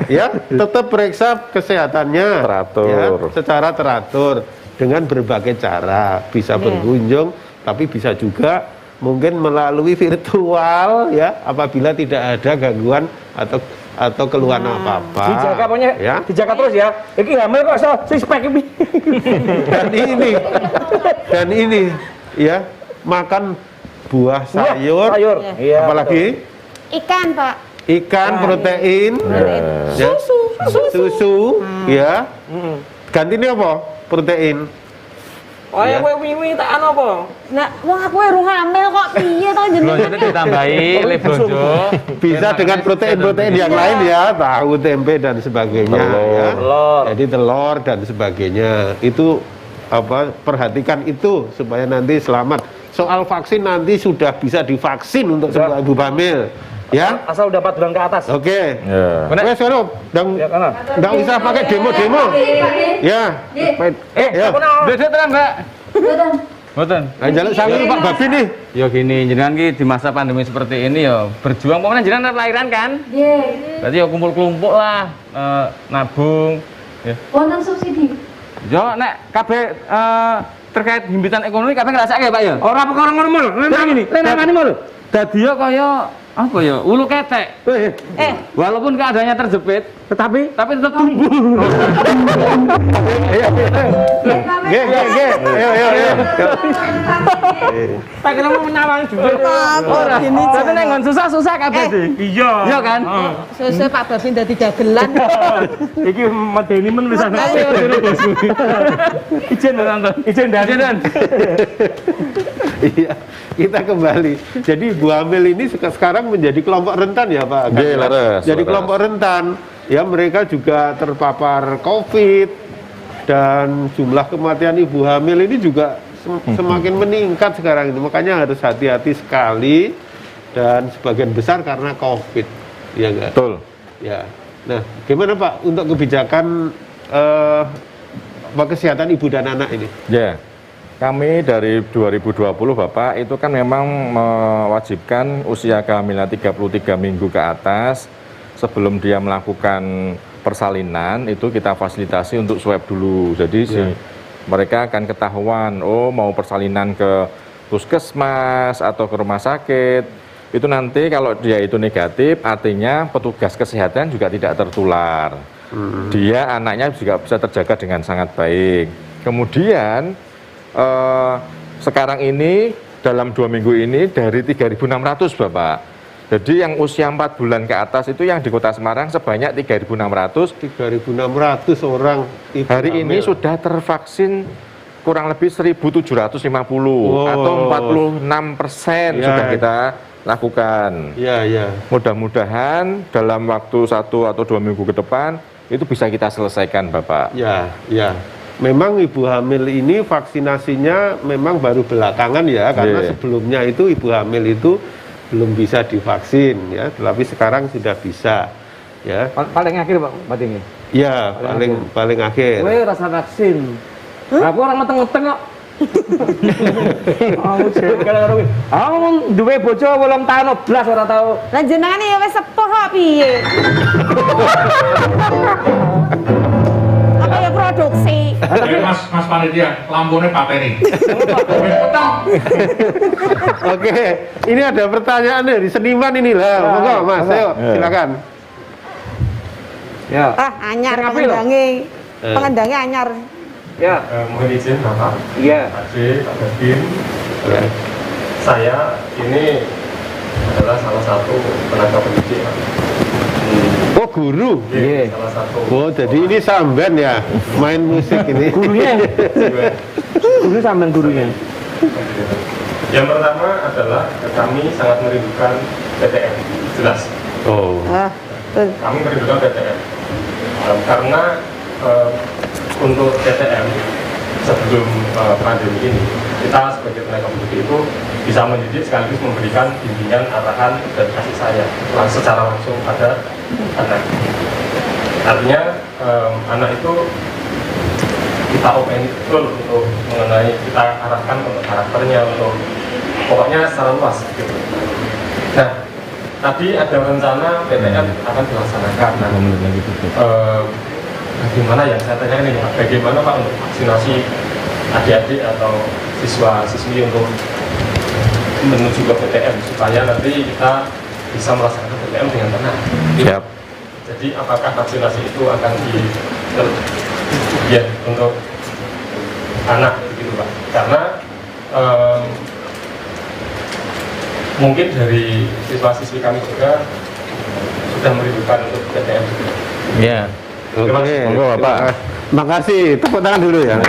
ya, tetap periksa kesehatannya Teratur. ya, secara teratur dengan berbagai cara, bisa berkunjung tapi bisa juga mungkin melalui virtual ya, apabila tidak ada gangguan atau keluhan apa-apa. Dijaga pokoknya, ya. dijaga terus ya. Iki hamil kok iso six pack iki. Dan ini ya, makan buah sayur, Sayur. Iya. apalagi Ikan, Pak. ikan, protein, ya. susu, ya. Gantinya apa? Protein. Oh, ya kowe wingi tak anu apa? Nah, wong aku urung hamil kok piye to Belum jenenge? jadi ditambahi leblonjo. Bisa dengan protein-protein yang lain ya, tahu, tempe dan sebagainya ya. Telur. Jadi telur dan sebagainya. Itu apa? Perhatikan itu supaya nanti selamat. Soal vaksin nanti sudah bisa divaksin untuk semua ibu hamil. Ya. Asal udah 4 bulan ke atas. Oke. Ya. Wes sono, Ya kana. nggak usah pakai demo-demo. Ya. Ya. Ya. Duduk tenang Mbak. Mboten. Nah, jaluk sangu Pak Babi nih. Ya gini, jenengan ki di masa pandemi seperti ini ya berjuang pokoknya jenengan lahiran kan? Nggih. Berarti ya kumpul-kumpul lah, nabung. Ya. Wonten subsidi. Yo nek kabeh terkait himpitan ekonomi kabeh ngrasake Pak ya. Ora perkara ngono lho. Lenangane lho. Dadi ya kaya apa ya? Ulu ketek. Walaupun keadaannya terjepit, tapi tetap tumbuh. Nggih. Ayo. Tak kira mau menawang juga. Ora. Tapi nek ngon susah kabeh sih. Iya. Iya kan? Sesuai Pak Babi dadi dagelan. Iki medeni men wis ana. Ijen nonton. Ijen dan. Iya, kita kembali. Jadi ibu hamil ini sekarang menjadi kelompok rentan ya Pak? Nggih, leres. Jadi kelompok rentan. Ya mereka juga terpapar COVID dan jumlah kematian ibu hamil ini juga semakin meningkat sekarang ini. Makanya harus hati-hati sekali dan sebagian besar karena COVID. Ya enggak? Betul. Ya. Nah, gimana Pak untuk kebijakan kesehatan ibu dan anak ini? Ya. Kami dari 2020 Bapak itu kan memang mewajibkan usia kehamilan 33 minggu ke atas sebelum dia melakukan persalinan itu kita fasilitasi untuk swab dulu. Jadi mereka akan ketahuan mau persalinan ke puskesmas atau ke rumah sakit. Itu nanti kalau dia itu negatif artinya petugas kesehatan juga tidak tertular. Dia anaknya juga bisa terjaga dengan sangat baik. Kemudian sekarang ini dalam 2 minggu ini dari 3.600 Bapak. Jadi yang usia 4 bulan ke atas itu yang di Kota Semarang sebanyak 3.600. 3.600 orang ibu Hari ini hamil. sudah tervaksin kurang lebih 1.750 atau 46% sudah kita lakukan. Iya. Mudah-mudahan dalam waktu 1 atau 2 minggu ke depan itu bisa kita selesaikan Bapak. Ya. Memang ibu hamil ini vaksinasinya memang baru belakangan ya, karena sebelumnya itu ibu hamil itu belum bisa divaksin ya, tapi sekarang sudah bisa ya. Paling akhir Pak Batingi. Ya, paling akhir. Kowe rasa vaksin. Aku orang meteng-meteng kok. Aku jengkel karo kowe. Aku duwe bojo 8 tahun 12 ora tau. Lah jenengan ya wis sepuh kok piye? Apa ya produksi? Mas Panitia, lampunya pateni. Oke, ini ada pertanyaan dari seniman ini lah. Monggo Mas, ayo silakan. Ya. Anyar Ngapain lo? pengendangnya anyar. Ya. Mohon izin Bapak, Iya. Ade, Pak Babin, saya ini adalah salah satu tenaga pendidik Pak. Oh, guru. Iya. Salah satu. Oh, jadi ini samben ya, main musik ini. Gurunya. Guru sampean gurunya. Yang pertama adalah kami sangat merindukan PTM, jelas. Oh. Kami merindukan PTM karena untuk PTM sebelum pandemi ini kita sebagai tenaga pendidik itu bisa mendidik sekaligus memberikan bimbingan, arahan dan kasih sayang secara langsung pada anak. Artinya anak itu kita open betul untuk mengenai, kita arahkan untuk karakternya, untuk pokoknya secara luas gitu. Nah, tadi ada rencana PTM akan dilaksanakan. Bagaimana yang saya tanya ini, bagaimana Pak untuk vaksinasi adik-adik atau siswa-siswi untuk menuju ke PTM supaya nanti kita bisa melaksanakan PTM dengan tenang. Siap. Jadi apakah vaksinasi itu akan untuk anak begitu Pak? Karena mungkin dari siswa-siswi kami juga sudah merindukan untuk PTM. Iya. Oke, monggo Bapak. Makasih, tepuk tangan dulu ya.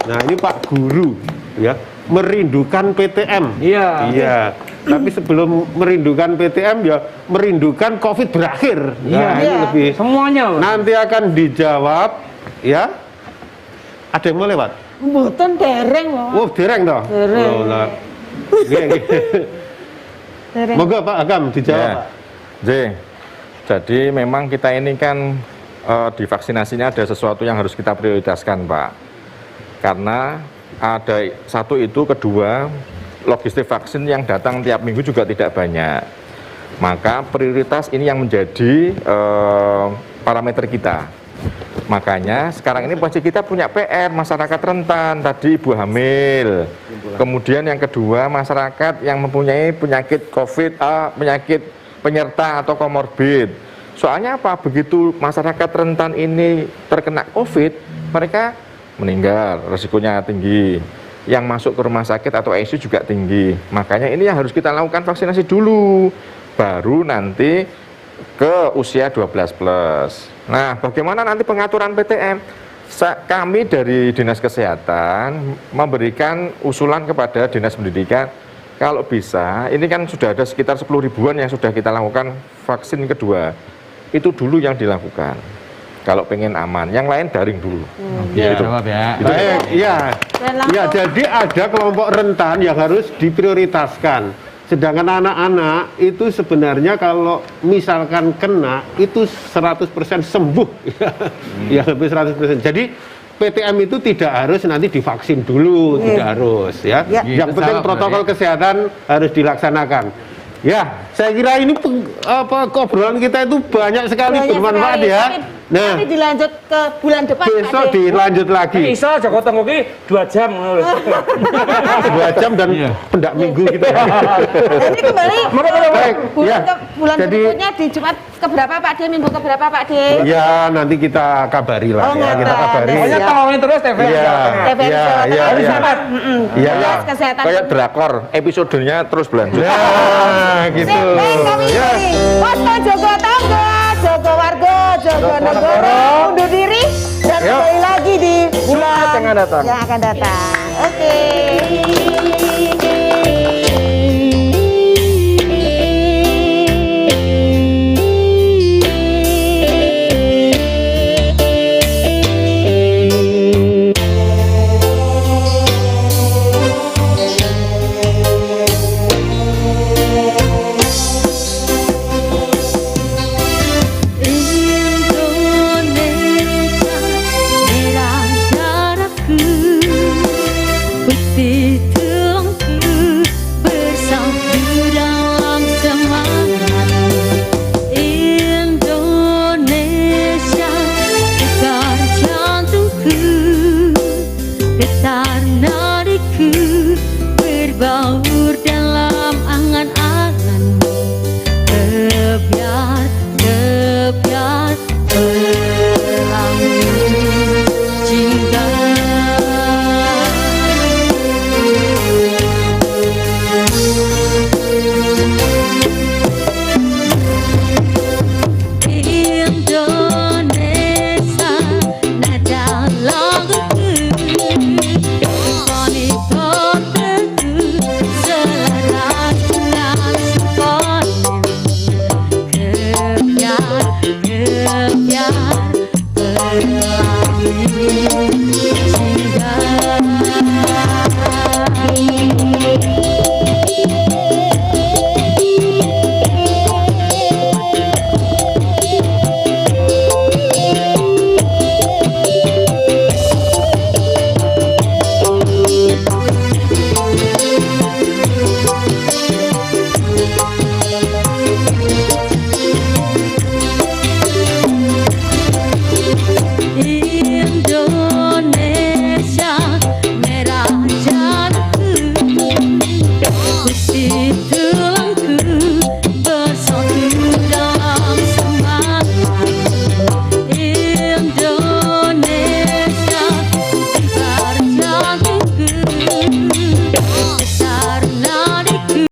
Nah, ini Pak Guru ya, merindukan PTM. Iya. Tapi sebelum merindukan PTM ya merindukan COVID berakhir. Nah, ini lebih Semuanya. nanti akan dijawab ya. Ada yang mau lewat? Mboten dereng kok. Oh, dereng toh? Dereng. Oh, lah. Nggih. Dereng. Monggo Pak Agam dijawab, Ya. Pak. Jadi memang kita ini kan di vaksinasinya ada sesuatu yang harus kita prioritaskan Pak. Karena ada satu itu, kedua logistik vaksin yang datang tiap minggu juga tidak banyak. Maka prioritas ini yang menjadi parameter kita. Makanya sekarang ini pasti kita punya PR, masyarakat rentan, tadi ibu hamil. Kemudian yang kedua, masyarakat yang mempunyai penyakit COVID, penyakit penyerta atau komorbid. Soalnya apa? Begitu masyarakat rentan ini terkena COVID, mereka meninggal, resikonya tinggi. Yang masuk ke rumah sakit atau ICU juga tinggi. Makanya ini yang harus kita lakukan vaksinasi dulu. Baru nanti ke usia 12+. Nah, bagaimana nanti pengaturan PTM? Kami dari Dinas Kesehatan memberikan usulan kepada Dinas Pendidikan, kalau bisa, ini kan sudah ada sekitar 10 ribuan yang sudah kita lakukan vaksin kedua. Itu dulu yang dilakukan. Kalau pengen aman, yang lain daring dulu. Ya, Gitu. jawab ya. Baik, ya, jadi ada kelompok rentan yang harus diprioritaskan. Sedangkan anak-anak itu sebenarnya kalau misalkan kena itu 100% sembuh. Ya, lebih 100%. Jadi PTM itu tidak harus nanti divaksin dulu, tidak harus ya. Yang penting protokol kesehatan harus dilaksanakan. Ya, saya kira ini obrolan kita itu banyak sekali bermanfaat ya. Nah, nanti dilanjut ke bulan depan. Besok dilanjut lagi. Iso Joko Tengku ki 2 jam ngono lho. 2 jam dan pendak minggu kita. Ini kembali Baik, ya. bulan Jadi berikutnya di Jumat keberapa Pak D? Minggu keberapa Pak D? ya nanti kita kabari lah ya, kita kabari. Pokoknya tolongin terus TVRI. Iya, TVRI iya, Jawa iya, Tengah. iya. Iya, Dinas Kesehatan. Kayak drakor, episodenya terus berlanjut. Ya, gitu. Kami Ya. dari Posko Jogo Tangga, Jogo Warga, Jogo Negoro undur diri dan kembali lagi di bulan yang akan datang. Oke.